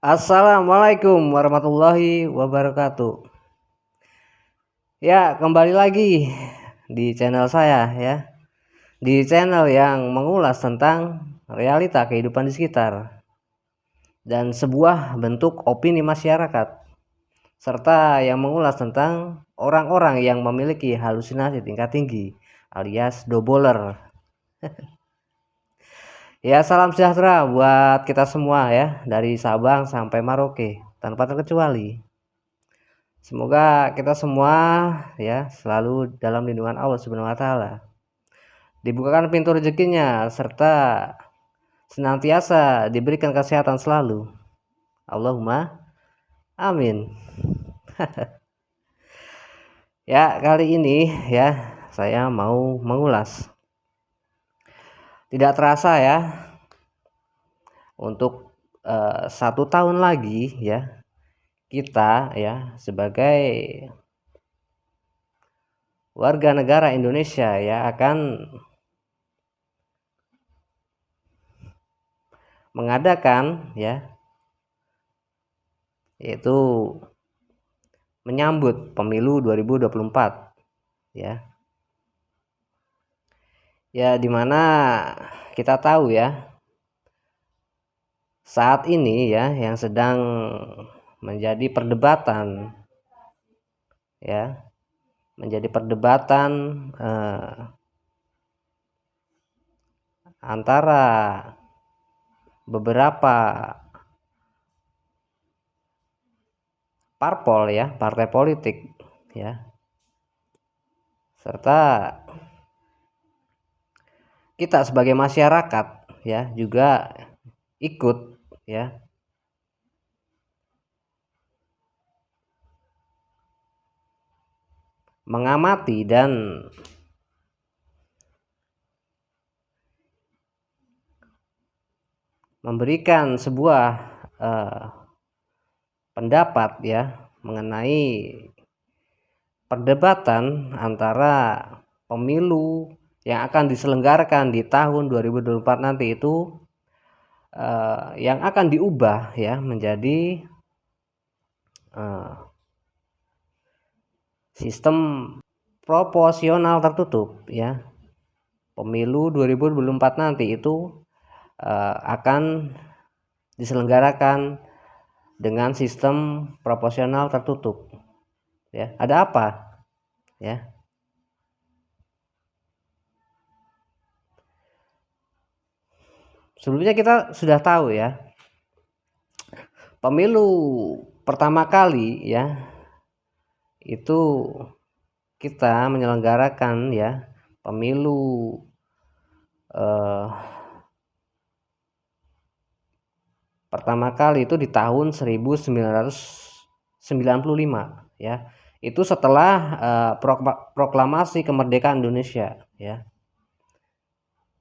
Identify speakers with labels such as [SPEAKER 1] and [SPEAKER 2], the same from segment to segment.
[SPEAKER 1] Assalamualaikum warahmatullahi wabarakatuh. Ya, kembali lagi di channel saya ya. Di channel yang mengulas tentang realita kehidupan di sekitar dan sebuah bentuk opini masyarakat, serta yang mengulas tentang orang-orang yang memiliki halusinasi tingkat tinggi alias doboler. Ya, salam sejahtera buat kita semua ya, dari Sabang sampai Merauke tanpa terkecuali. Semoga kita semua ya selalu dalam lindungan Allah Subhanahu wa taala. Dibukakan pintu rezekinya serta senantiasa diberikan kesehatan selalu. Allahumma amin. Ya, kali ini ya saya mau mengulas. Tidak terasa ya, untuk 1 tahun lagi ya kita ya sebagai warga negara Indonesia ya akan mengadakan ya yaitu menyambut pemilu 2024 ya. Ya, dimana kita tahu ya saat ini ya yang sedang menjadi perdebatan ya, menjadi perdebatan antara beberapa parpol ya, partai politik ya, serta kita sebagai masyarakat ya juga ikut ya mengamati dan memberikan sebuah pendapat ya mengenai perdebatan antara pemilu yang akan diselenggarakan di tahun 2024 nanti itu yang akan diubah ya menjadi sistem proporsional tertutup ya. Pemilu 2024 nanti itu akan diselenggarakan dengan sistem proporsional tertutup ya. Ada apa ya? Sebelumnya kita sudah tahu ya, pemilu pertama kali ya itu kita menyelenggarakan ya pemilu pertama kali itu di tahun 1995 ya. Itu setelah proklamasi kemerdekaan Indonesia ya.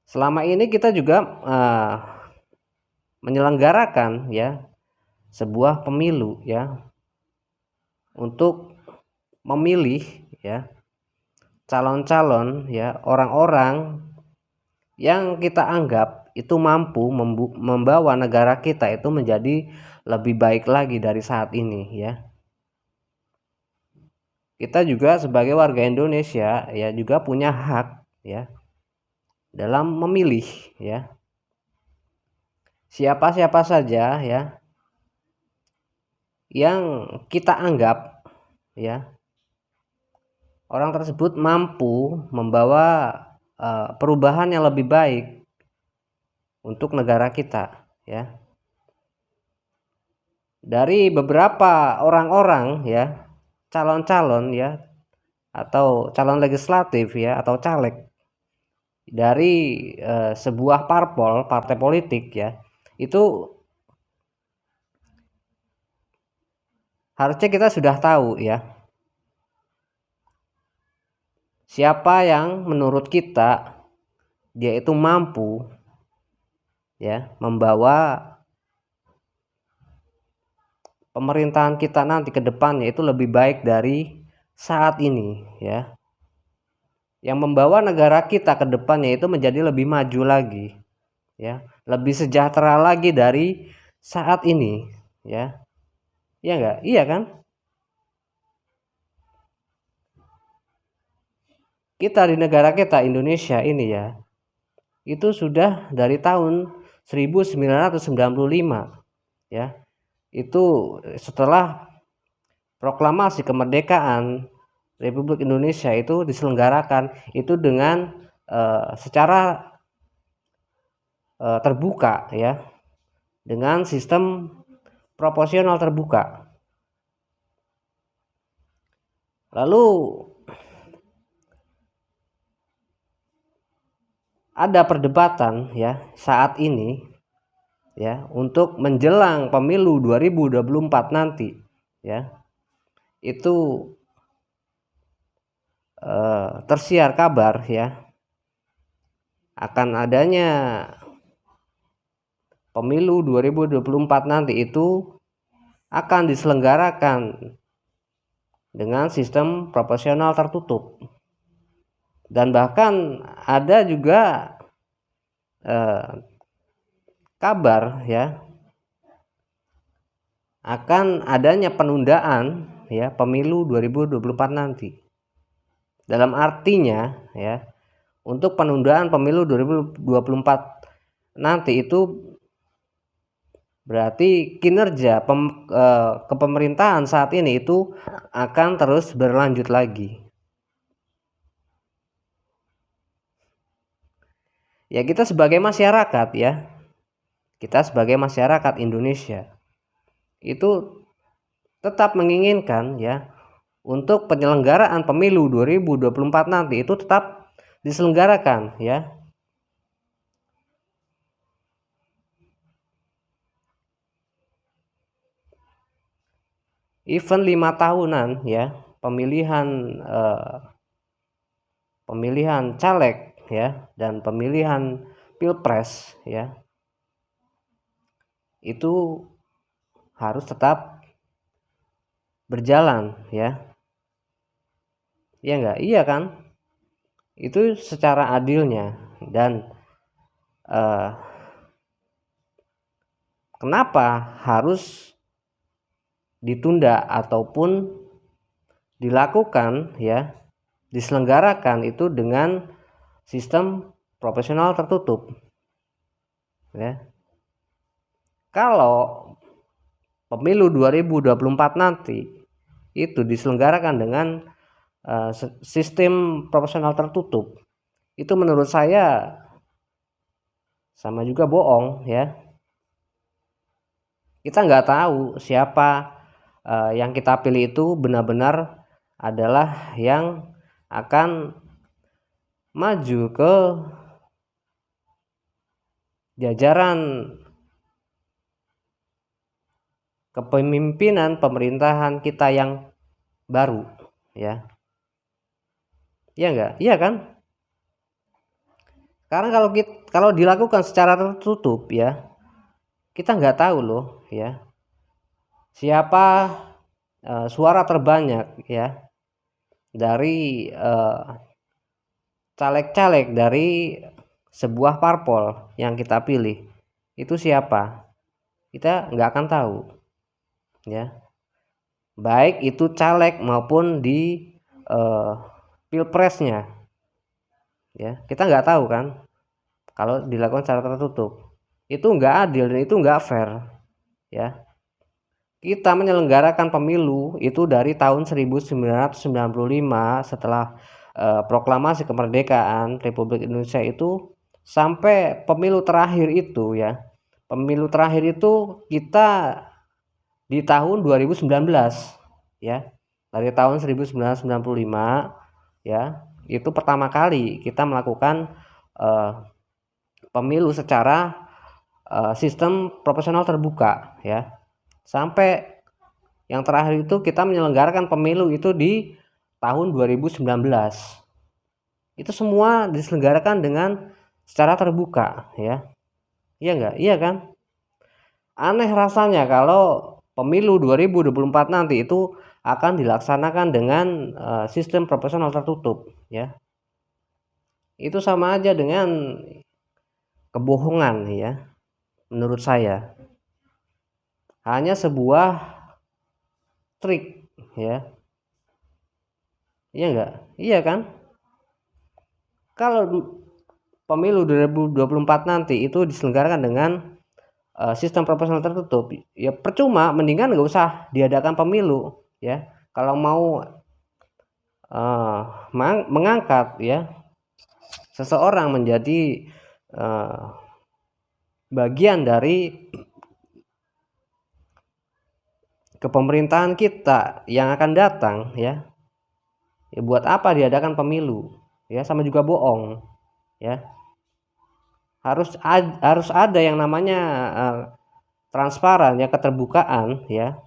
[SPEAKER 1] Selama ini kita juga menyelenggarakan ya sebuah pemilu ya untuk memilih ya calon-calon ya orang-orang yang kita anggap itu mampu membawa negara kita itu menjadi lebih baik lagi dari saat ini ya. Kita juga sebagai warga Indonesia ya juga punya hak ya dalam memilih ya siapa-siapa saja ya yang kita anggap ya orang tersebut mampu membawa perubahan yang lebih baik untuk negara kita ya. Dari beberapa orang-orang ya calon-calon ya atau calon legislatif ya atau caleg dari sebuah partai politik ya, itu harusnya kita sudah tahu ya siapa yang menurut kita dia itu mampu ya membawa pemerintahan kita nanti ke depannya itu lebih baik dari saat ini ya. Yang membawa negara kita ke depannya itu menjadi lebih maju lagi ya, lebih sejahtera lagi dari saat ini ya. Iya enggak? Iya kan? Kita di negara kita Indonesia ini ya, itu sudah dari tahun 1995 ya. Itu setelah proklamasi kemerdekaan Republik Indonesia itu diselenggarakan itu dengan secara terbuka ya, dengan sistem proporsional terbuka. Lalu ada perdebatan ya saat ini ya untuk menjelang pemilu 2024 nanti ya. Itu tersiar kabar ya akan adanya pemilu 2024 nanti itu akan diselenggarakan dengan sistem proporsional tertutup. Dan bahkan ada juga kabar ya akan adanya penundaan ya pemilu 2024 nanti. Dalam artinya ya, untuk penundaan pemilu 2024 nanti itu berarti kinerja kepemerintahan saat ini itu akan terus berlanjut lagi. Ya kita sebagai masyarakat ya, kita sebagai masyarakat Indonesia itu tetap menginginkan ya untuk penyelenggaraan pemilu 2024 nanti itu tetap diselenggarakan ya. Event 5 tahunan ya, pemilihan caleg ya dan pemilihan pilpres ya, itu harus tetap berjalan ya. Iya enggak? Iya kan? Itu secara adilnya. Dan kenapa harus ditunda ataupun dilakukan ya, diselenggarakan itu dengan sistem proporsional tertutup ya. Kalau pemilu 2024 nanti itu diselenggarakan dengan sistem proporsional tertutup, itu menurut saya sama juga bohong ya. Kita nggak tahu siapa yang kita pilih itu benar-benar adalah yang akan maju ke jajaran kepemimpinan pemerintahan kita yang baru ya. Iya enggak? Iya kan? Karena kalau dilakukan secara tertutup ya, kita nggak tahu loh ya siapa suara terbanyak ya dari caleg-caleg dari sebuah parpol yang kita pilih itu siapa, kita nggak akan tahu ya, baik itu caleg maupun di pilpresnya ya, kita nggak tahu kan kalau dilakukan secara tertutup. Itu nggak adil dan itu nggak fair ya. Kita menyelenggarakan pemilu itu dari tahun 1995 setelah proklamasi kemerdekaan Republik Indonesia itu sampai pemilu terakhir itu ya. Pemilu terakhir itu kita di tahun 2019 ya. Dari tahun 1995 ya, itu pertama kali kita melakukan pemilu secara sistem proporsional terbuka ya. Sampai yang terakhir itu kita menyelenggarakan pemilu itu di tahun 2019. Itu semua diselenggarakan dengan secara terbuka ya. Iya enggak? Iya kan? Aneh rasanya kalau pemilu 2024 nanti itu akan dilaksanakan dengan sistem proporsional tertutup ya. Itu sama aja dengan kebohongan ya menurut saya. hanya sebuah trik, ya. Iya enggak? Iya kan? Kalau pemilu 2024 nanti itu diselenggarakan dengan sistem proporsional tertutup, ya percuma, mendingan nggak usah diadakan pemilu, ya. Kalau mau mengangkat, ya, seseorang menjadi bagian dari kepemerintahan kita yang akan datang, ya, buat apa diadakan pemilu, ya, sama juga bohong, ya. Harus ada yang namanya transparan, ya, keterbukaan, ya.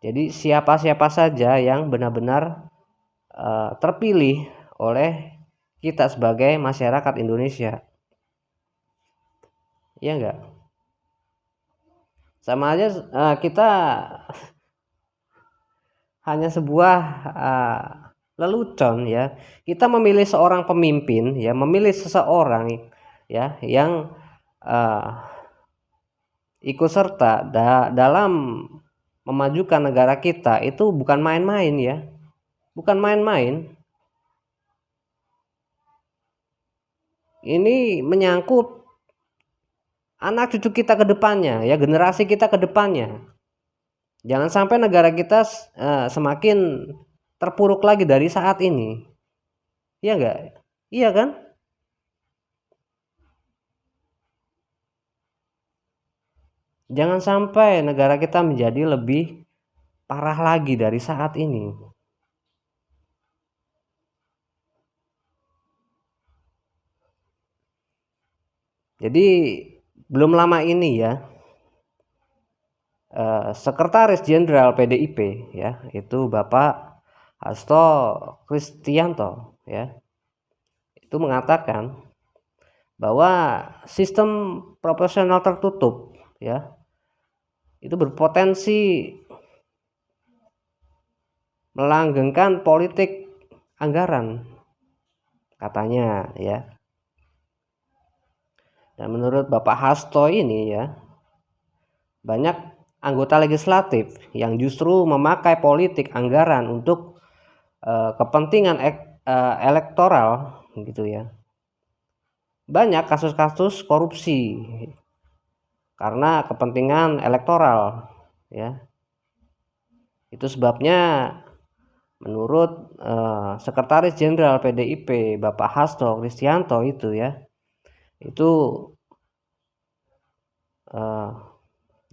[SPEAKER 1] Jadi siapa saja yang benar-benar terpilih oleh kita sebagai masyarakat Indonesia, ya enggak? Sama aja kita hanya sebuah lelucon, ya. Kita memilih seorang pemimpin, ya, memilih seseorang, ya, yang ikut serta dalam memajukan negara kita, itu bukan main-main, ya. Bukan main-main. Ini menyangkut anak cucu kita ke depannya, ya, generasi kita ke depannya. Jangan sampai negara kita semakin terpuruk lagi dari saat ini. Iya enggak? Iya kan? Jangan sampai negara kita menjadi lebih parah lagi dari saat ini. Jadi belum lama ini, ya, Sekretaris Jenderal PDIP, ya, itu Bapak Hasto Kristianto, ya, itu mengatakan bahwa sistem proporsional tertutup, ya, itu berpotensi melanggengkan politik anggaran, katanya, ya. Dan menurut Bapak Hasto ini, ya, banyak anggota legislatif yang justru memakai politik anggaran untuk kepentingan elektoral, gitu, ya. Banyak kasus-kasus korupsi karena kepentingan elektoral, ya. Itu sebabnya menurut Sekretaris Jenderal PDIP Bapak Hasto Kristianto itu, ya, itu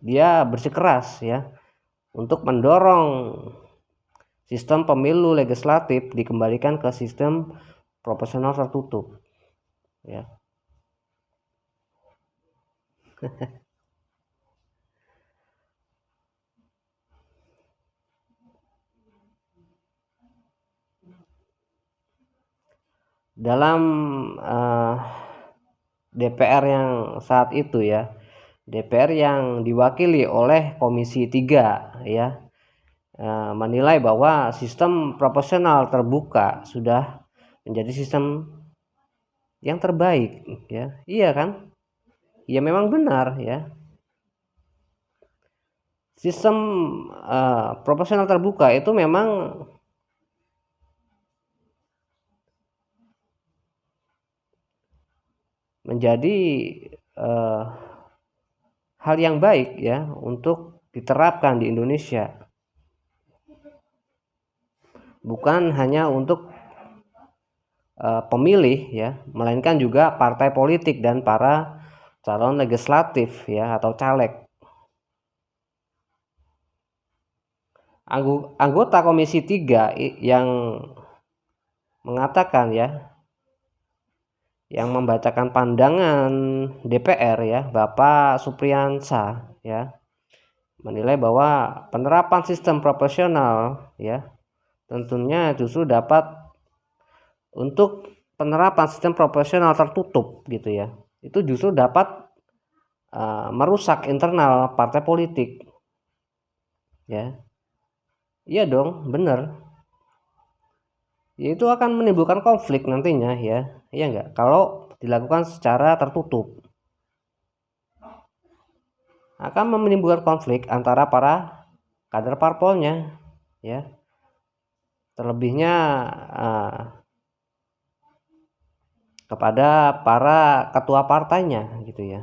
[SPEAKER 1] dia bersikeras, ya, untuk mendorong sistem pemilu legislatif dikembalikan ke sistem proporsional tertutup, ya. Dalam DPR yang saat itu, ya, DPR yang diwakili oleh Komisi 3, ya, menilai bahwa sistem proporsional terbuka sudah menjadi sistem yang terbaik, ya. Iya kan? Ya memang benar, ya. Sistem proporsional terbuka itu memang menjadi hal yang baik, ya, untuk diterapkan di Indonesia. Bukan hanya untuk pemilih, ya, melainkan juga partai politik dan para calon legislatif, ya, atau caleg. Anggota Komisi 3 yang mengatakan, ya, yang membacakan pandangan DPR, ya, Bapak Supriyansa, ya, menilai bahwa penerapan sistem proporsional, ya, tentunya justru dapat untuk penerapan sistem proporsional tertutup, gitu, ya, itu justru dapat merusak internal partai politik, ya. Iya dong, benar. Ya, itu akan menimbulkan konflik nantinya, ya. Iya enggak? Kalau dilakukan secara tertutup. akan menimbulkan konflik antara para kader parpolnya, ya. Terlebihnya kepada para ketua partainya gitu ya.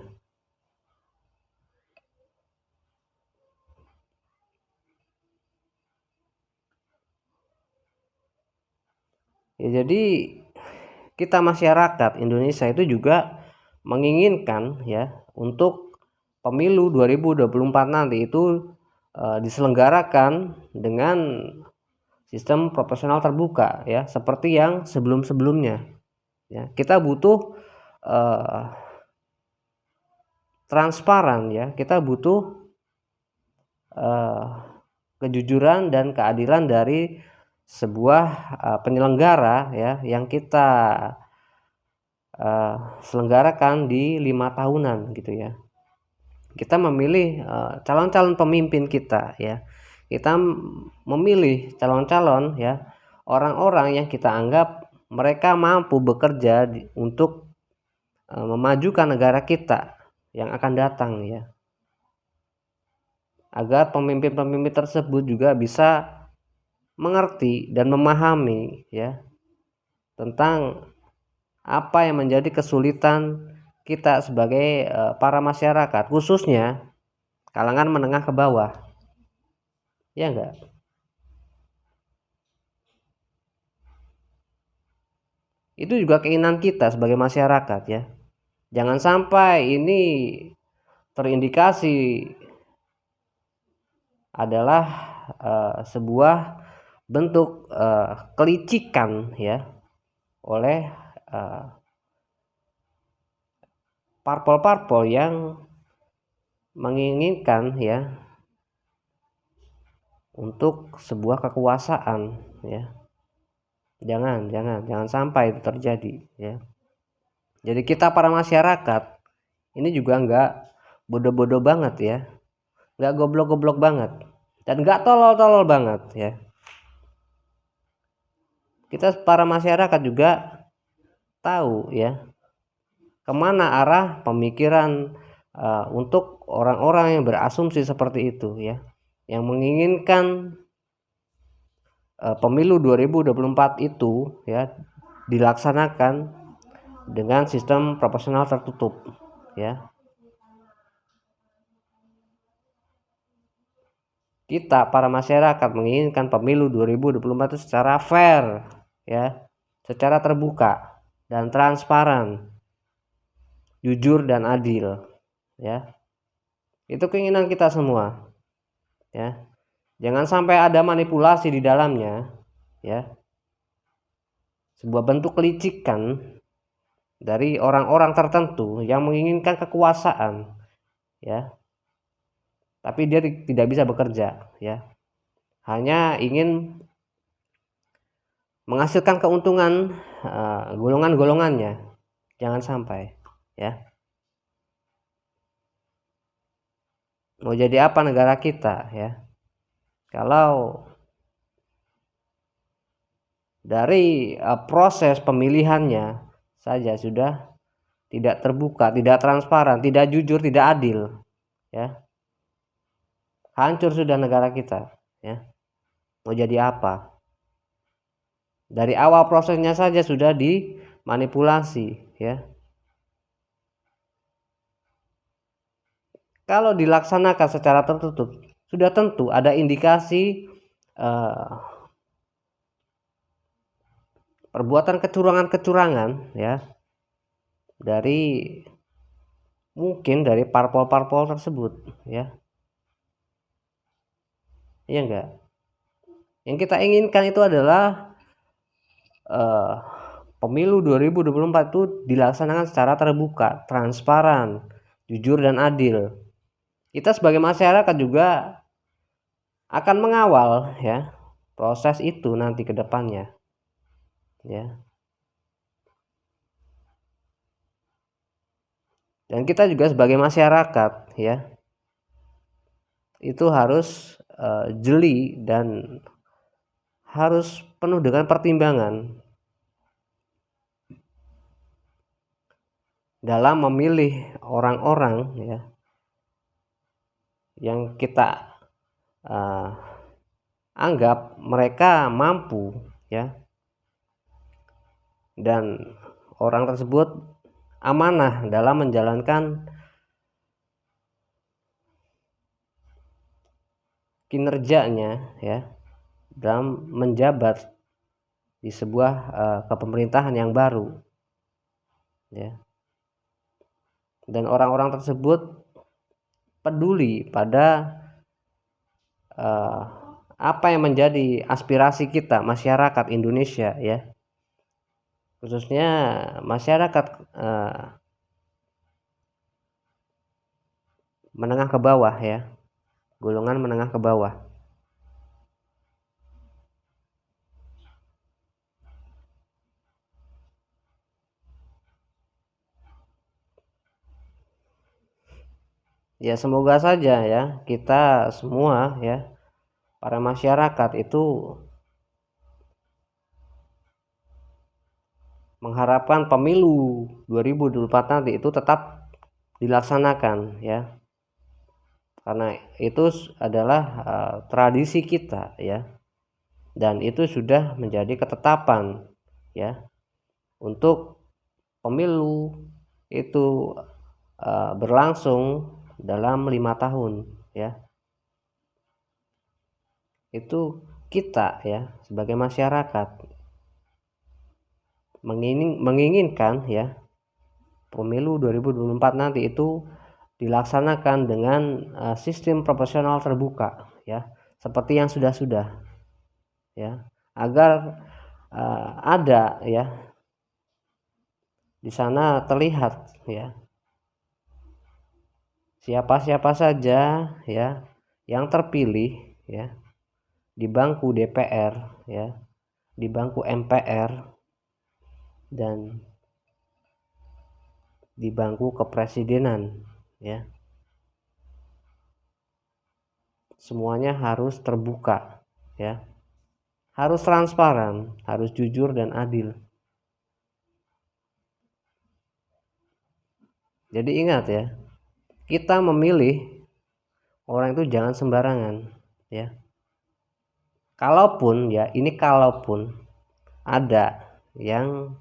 [SPEAKER 1] Ya, jadi kita masyarakat Indonesia itu juga menginginkan ya untuk pemilu 2024 nanti itu diselenggarakan dengan sistem proporsional terbuka ya, seperti yang sebelum-sebelumnya. Ya, kita butuh transparan ya, kita butuh kejujuran dan keadilan dari sebuah penyelenggara ya yang kita selenggarakan di 5 tahunan gitu ya. Kita memilih calon-calon pemimpin kita ya. Kita memilih calon-calon ya, orang-orang yang kita anggap mereka mampu bekerja untuk memajukan negara kita yang akan datang ya. Agar pemimpin-pemimpin tersebut juga bisa mengerti dan memahami ya tentang apa yang menjadi kesulitan kita sebagai para masyarakat, khususnya kalangan menengah ke bawah. Ya enggak? Itu juga keinginan kita sebagai masyarakat ya. Jangan sampai ini terindikasi adalah sebuah bentuk kelicikan ya oleh parpol-parpol yang menginginkan ya untuk sebuah kekuasaan ya. Jangan sampai itu terjadi ya. Jadi kita para masyarakat ini juga enggak bodoh-bodoh banget ya, enggak goblok-goblok banget, dan enggak tolol-tolol banget ya. Kita para masyarakat juga tahu ya kemana arah pemikiran untuk orang-orang yang berasumsi seperti itu ya, yang menginginkan pemilu 2024 itu ya dilaksanakan dengan sistem proporsional tertutup ya. Kita para masyarakat menginginkan pemilu 2024 itu secara fair ya, secara terbuka dan transparan, jujur dan adil ya. Itu keinginan kita semua ya. Jangan sampai ada manipulasi di dalamnya ya. Sebuah bentuk kelicikan dari orang-orang tertentu yang menginginkan kekuasaan ya. Tapi dia tidak bisa bekerja ya. Hanya ingin menghasilkan keuntungan golongan-golongannya. Jangan sampai ya. Mau jadi apa negara kita ya? Kalau dari proses pemilihannya saja sudah tidak terbuka, tidak transparan, tidak jujur, tidak adil ya. Hancur sudah negara kita ya. Mau jadi apa? Dari awal prosesnya saja sudah dimanipulasi ya. Kalau dilaksanakan secara tertutup, sudah tentu ada indikasi perbuatan kecurangan-kecurangan ya dari mungkin dari parpol-parpol tersebut ya. Iya enggak? Yang kita inginkan itu adalah pemilu 2024 itu dilaksanakan secara terbuka, transparan, jujur dan adil. Kita sebagai masyarakat juga akan mengawal ya proses itu nanti ke depannya ya. Dan kita juga sebagai masyarakat ya itu harus jeli dan harus penuh dengan pertimbangan dalam memilih orang-orang ya yang kita anggap mereka mampu, ya, dan orang tersebut amanah dalam menjalankan kinerjanya, ya, dalam menjabat di sebuah kepemerintahan yang baru, ya, dan orang-orang tersebut peduli pada apa yang menjadi aspirasi kita masyarakat Indonesia, ya, khususnya masyarakat menengah ke bawah, ya, golongan menengah ke bawah. Ya, semoga saja, ya, kita semua, ya, para masyarakat itu mengharapkan pemilu 2024 nanti itu tetap dilaksanakan, ya, karena itu adalah tradisi kita, ya, dan itu sudah menjadi ketetapan, ya, untuk pemilu itu berlangsung dalam 5 tahun, ya. Itu kita, ya, sebagai masyarakat menginginkan, ya, pemilu 2024 nanti itu dilaksanakan dengan sistem proporsional terbuka, ya, seperti yang sudah-sudah, ya, agar ada, ya, di sana terlihat, ya, siapa-siapa saja, ya, yang terpilih, ya, di bangku DPR, ya, di bangku MPR, dan di bangku kepresidenan, ya, semuanya harus terbuka, ya, harus transparan, harus jujur dan adil. Jadi ingat, ya, kita memilih orang itu jangan sembarangan, ya. Kalaupun, ya, ini kalaupun ada yang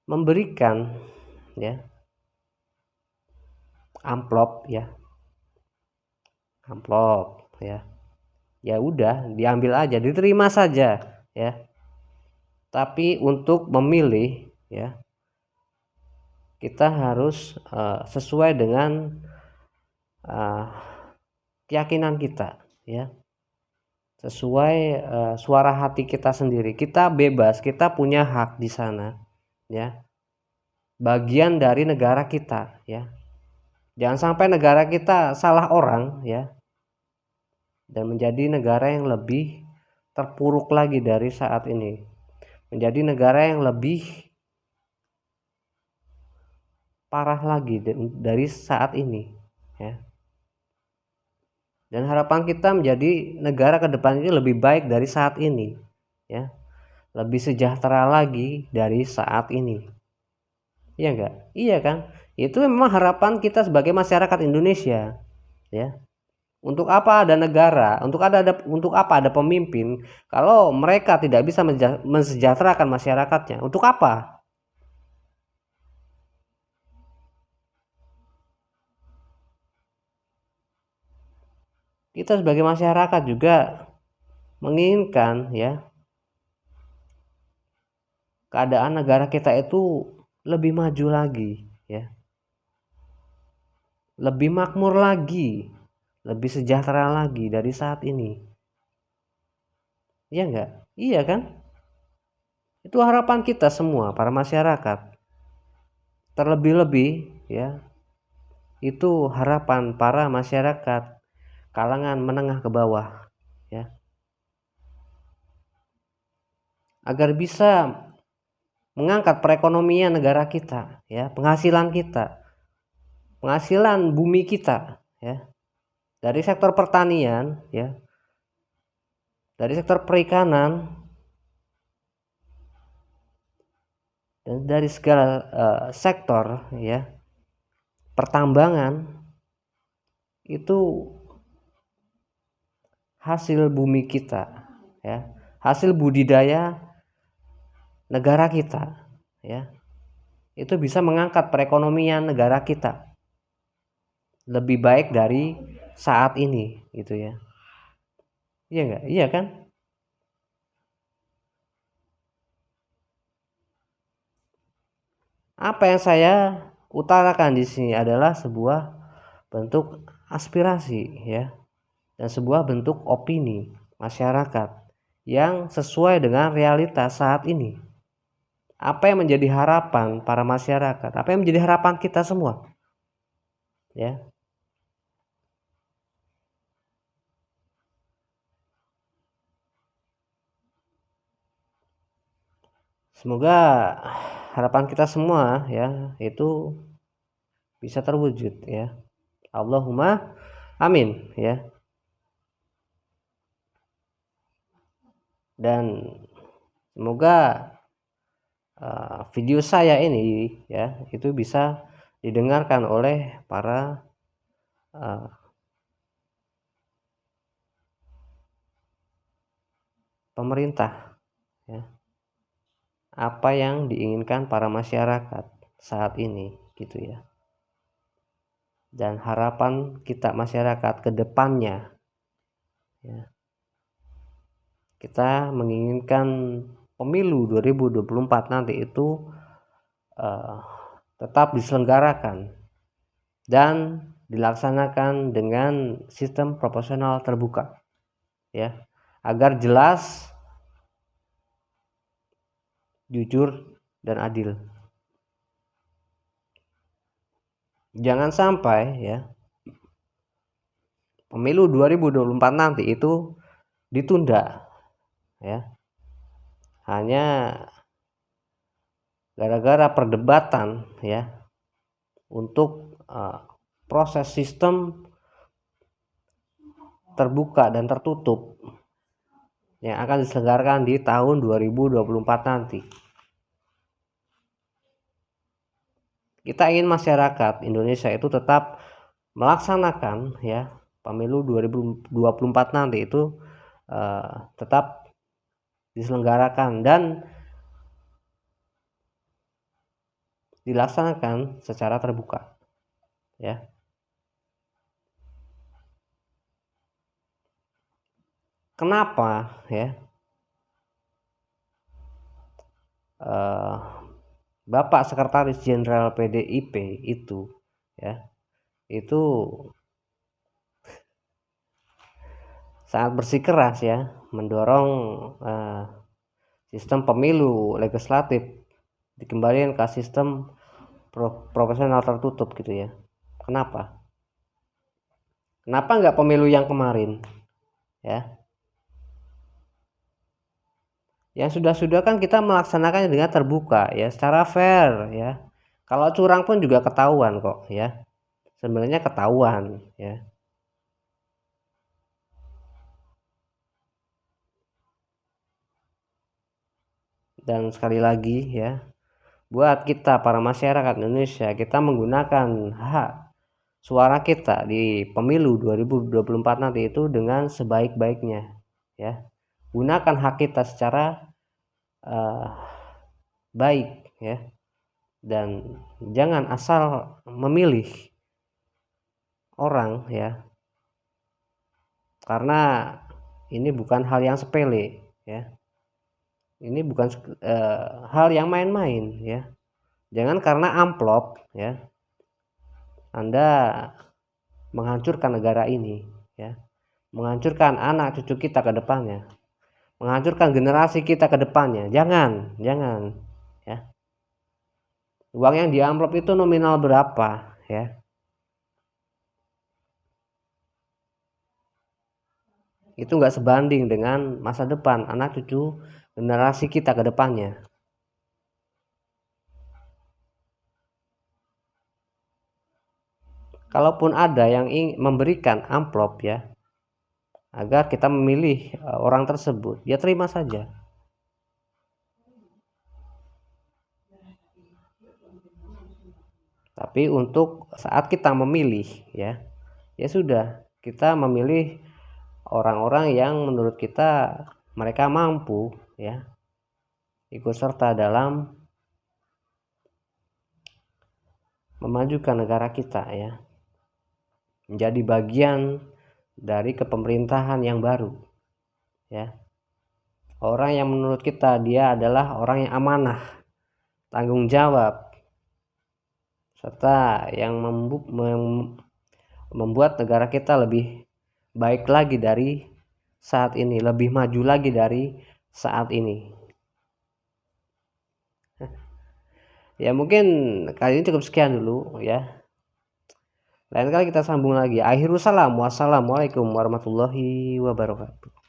[SPEAKER 1] memberikan, ya, amplop, ya, ya udah diambil aja, diterima saja, ya. Tapi untuk memilih, ya, kita harus sesuai dengan keyakinan kita, ya, sesuai suara hati kita sendiri. Kita bebas, kita punya hak di sana, ya, bagian dari negara kita, ya. Jangan sampai negara kita salah orang, ya, dan menjadi negara yang lebih terpuruk lagi dari saat ini, menjadi negara yang lebih parah lagi dari saat ini, ya. Dan harapan kita menjadi negara ke depan ini lebih baik dari saat ini, ya, lebih sejahtera lagi dari saat ini. Iya enggak? Iya kan? Itu memang harapan kita sebagai masyarakat Indonesia, ya. Untuk apa ada negara? Untuk apa ada pemimpin kalau mereka tidak bisa mensejahterakan masyarakatnya? Untuk apa? Kita sebagai masyarakat juga menginginkan, ya, keadaan negara kita itu lebih maju lagi, ya, lebih makmur lagi, lebih sejahtera lagi dari saat ini. Iya enggak? Iya kan? Itu harapan kita semua para masyarakat. Terlebih-lebih, ya, itu harapan para masyarakat kalangan menengah ke bawah, ya, agar bisa mengangkat perekonomian negara kita, ya, penghasilan kita, penghasilan bumi kita, ya, dari sektor pertanian, ya, dari sektor perikanan, dan dari segala sektor, ya, pertambangan itu hasil bumi kita, ya, hasil budidaya negara kita, ya, itu bisa mengangkat perekonomian negara kita lebih baik dari saat ini, gitu ya. Iya nggak? Iya kan? Apa yang saya utarakan di sini adalah sebuah bentuk aspirasi, ya, dan sebuah bentuk opini masyarakat yang sesuai dengan realitas saat ini. Apa yang menjadi harapan para masyarakat? Apa yang menjadi harapan kita semua? Ya. Semoga harapan kita semua, ya, itu bisa terwujud, ya. Allahumma amin, ya. Dan semoga video saya ini, ya, itu bisa didengarkan oleh para pemerintah, ya. Apa yang diinginkan para masyarakat saat ini, gitu ya. Dan harapan kita masyarakat ke depannya, ya. Kita menginginkan pemilu 2024 nanti itu tetap diselenggarakan dan dilaksanakan dengan sistem proporsional terbuka, ya, agar jelas, jujur, dan adil. Jangan sampai, ya, pemilu 2024 nanti itu ditunda, ya, hanya gara-gara perdebatan, ya, untuk proses sistem terbuka dan tertutup yang akan diselenggarakan di tahun 2024 nanti. Kita ingin masyarakat Indonesia itu tetap melaksanakan, ya, pemilu 2024 nanti itu tetap diselenggarakan dan dilaksanakan secara terbuka, ya. Kenapa, ya, Bapak Sekretaris Jenderal PDIP itu, ya, itu sangat bersikeras, ya, mendorong sistem pemilu legislatif dikembalikan ke sistem proporsional tertutup, gitu ya. Kenapa? Kenapa nggak pemilu yang kemarin, ya? Yang sudah-sudah kan kita melaksanakannya dengan terbuka, ya, secara fair, ya. Kalau curang pun juga ketahuan kok, ya. Sebenarnya ketahuan, ya. Dan sekali lagi, ya, buat kita para masyarakat Indonesia, kita menggunakan hak suara kita di pemilu 2024 nanti itu dengan sebaik-baiknya, ya. Gunakan hak kita secara baik, ya, dan jangan asal memilih orang, ya, karena ini bukan hal yang sepele, ya. Ini bukan hal yang main-main, ya. Jangan karena amplop, ya, Anda menghancurkan negara ini, ya, menghancurkan anak cucu kita ke depannya, menghancurkan generasi kita ke depannya. Jangan, ya. Uang yang di amplop itu nominal berapa, ya? Itu nggak sebanding dengan masa depan anak cucu generasi kita ke depannya. Kalaupun ada yang ingin memberikan amplop, ya, agar kita memilih orang tersebut, ya terima saja. Tapi untuk saat kita memilih, ya, ya sudah, kita memilih orang-orang yang menurut kita mereka mampu ya ikut serta dalam memajukan negara kita ya, menjadi bagian dari kepemerintahan yang baru ya. Orang yang menurut kita dia adalah orang yang amanah, tanggung jawab, serta yang membuat negara kita lebih baik lagi dari saat ini, lebih maju lagi dari saat ini. Ya mungkin kali ini cukup sekian dulu ya. Lain kali kita sambung lagi. Akhirul salam. Wassalamualaikum warahmatullahi wabarakatuh.